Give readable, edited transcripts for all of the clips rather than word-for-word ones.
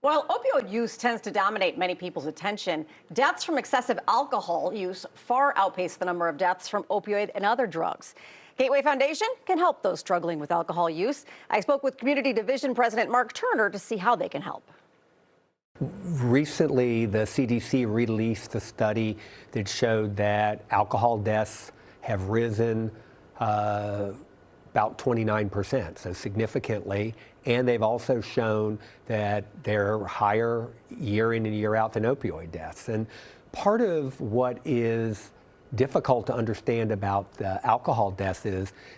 While opioid use tends to dominate many people's attention, deaths from excessive alcohol use far outpace the number of deaths from opioid and other drugs. Gateway Foundation can help those struggling with alcohol use. I spoke with Community Division President Mark Turner to see how they can help. Recently, the CDC released a study that showed that alcohol deaths have risen about 29%, so significantly. And they've also shown that they're higher year in and year out than opioid deaths. And part of what is difficult to understand about the alcohol deaths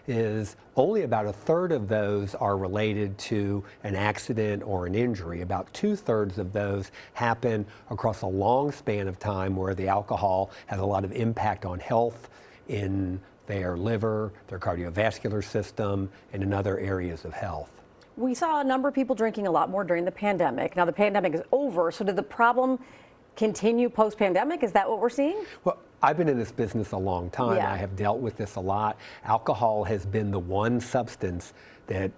is only about a third of those are related to an accident or an injury. About 2/3 of those happen across a long span of time where the alcohol has a lot of impact on health in their liver, their cardiovascular system, and in other areas of health. We saw a number of people drinking a lot more during the pandemic. Now the pandemic is over, so did the problem continue post-pandemic? Is that what we're seeing? Well, I've been in this business a long time. Yeah. I have dealt with this a lot. Alcohol has been the one substance that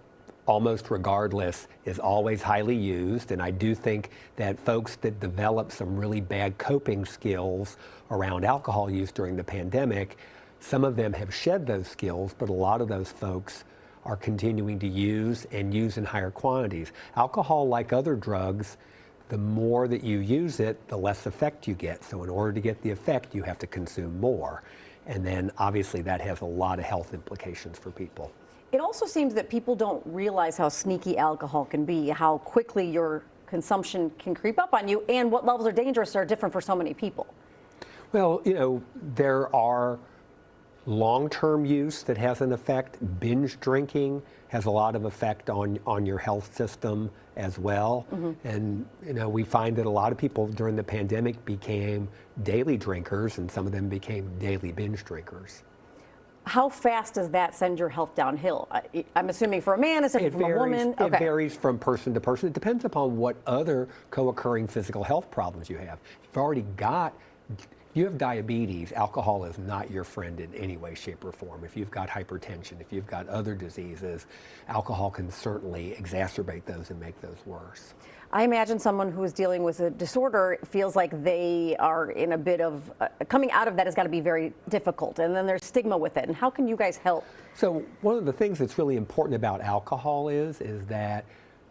almost regardless is always highly used, and I do think that folks that develop some really bad coping skills around alcohol use during the pandemic, some of them have shed those skills, but a lot of those folks are continuing to use and use in higher quantities. Alcohol, like other drugs, the more that you use it, the less effect you get. So in order to get the effect, you have to consume more. And then obviously that has a lot of health implications for people. It also seems that people don't realize how sneaky alcohol can be, how quickly your consumption can creep up on you, and what levels are dangerous are different for so many people. Well, there are long-term use that has an effect. Binge drinking has a lot of effect on your health system as well. Mm-hmm. And we find that a lot of people during the pandemic became daily drinkers, and some of them became daily binge drinkers. How fast does that send your health downhill? I'm assuming for a man, it's different from a woman. It varies from person to person. It depends upon what other co-occurring physical health problems you have. If you have diabetes, alcohol is not your friend in any way, shape, or form. If you've got hypertension, if you've got other diseases, alcohol can certainly exacerbate those and make those worse. I imagine someone who is dealing with a disorder feels like they are in a bit of, coming out of that has got to be very difficult, and then there's stigma with it. And how can you guys help? So one of the things that's really important about alcohol is that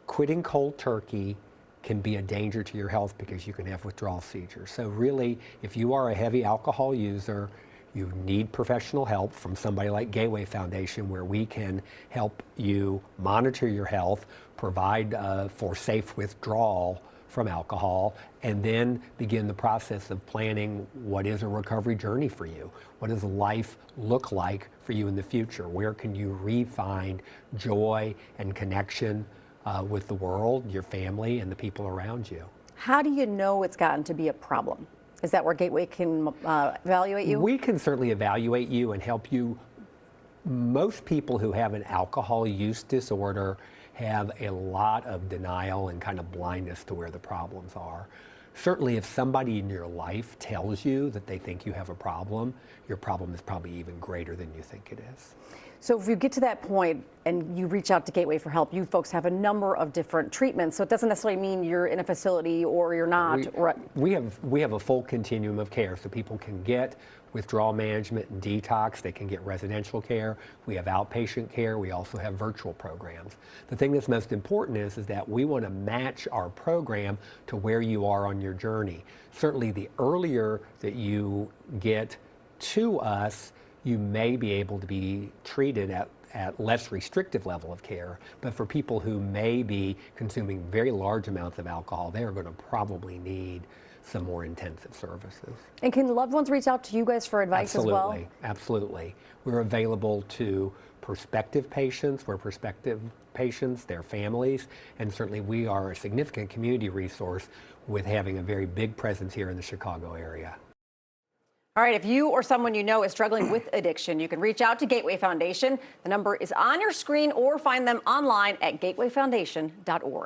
quitting cold turkey can be a danger to your health because you can have withdrawal seizures. So really, if you are a heavy alcohol user, you need professional help from somebody like Gateway Foundation, where we can help you monitor your health, provide for safe withdrawal from alcohol, and then begin the process of planning what is a recovery journey for you. What does life look like for you in the future? Where can you re-find joy and connection with the world, your family, and the people around you? How do you know it's gotten to be a problem? Is that where Gateway can evaluate you? We can certainly evaluate you and help you. Most people who have an alcohol use disorder have a lot of denial and kind of blindness to where the problems are. Certainly, if somebody in your life tells you that they think you have a problem, your problem is probably even greater than you think it is. So if you get to that point and you reach out to Gateway for help, you folks have a number of different treatments. So it doesn't necessarily mean you're in a facility or you're not. We have a full continuum of care, so people can get withdrawal management and detox. They can get residential care. We have outpatient care. We also have virtual programs. The thing that's most important is that we want to match our program to where you are on your journey. Certainly, the earlier that you get to us, you may be able to be treated at less restrictive level of care. But for people who may be consuming very large amounts of alcohol, they are going to probably need some more intensive services. And can loved ones reach out to you guys for advice as well? Absolutely, absolutely. We're available to prospective patients, their families, and certainly we are a significant community resource with having a very big presence here in the Chicago area. All right, if you or someone you know is struggling with addiction, you can reach out to Gateway Foundation. The number is on your screen, or find them online at gatewayfoundation.org.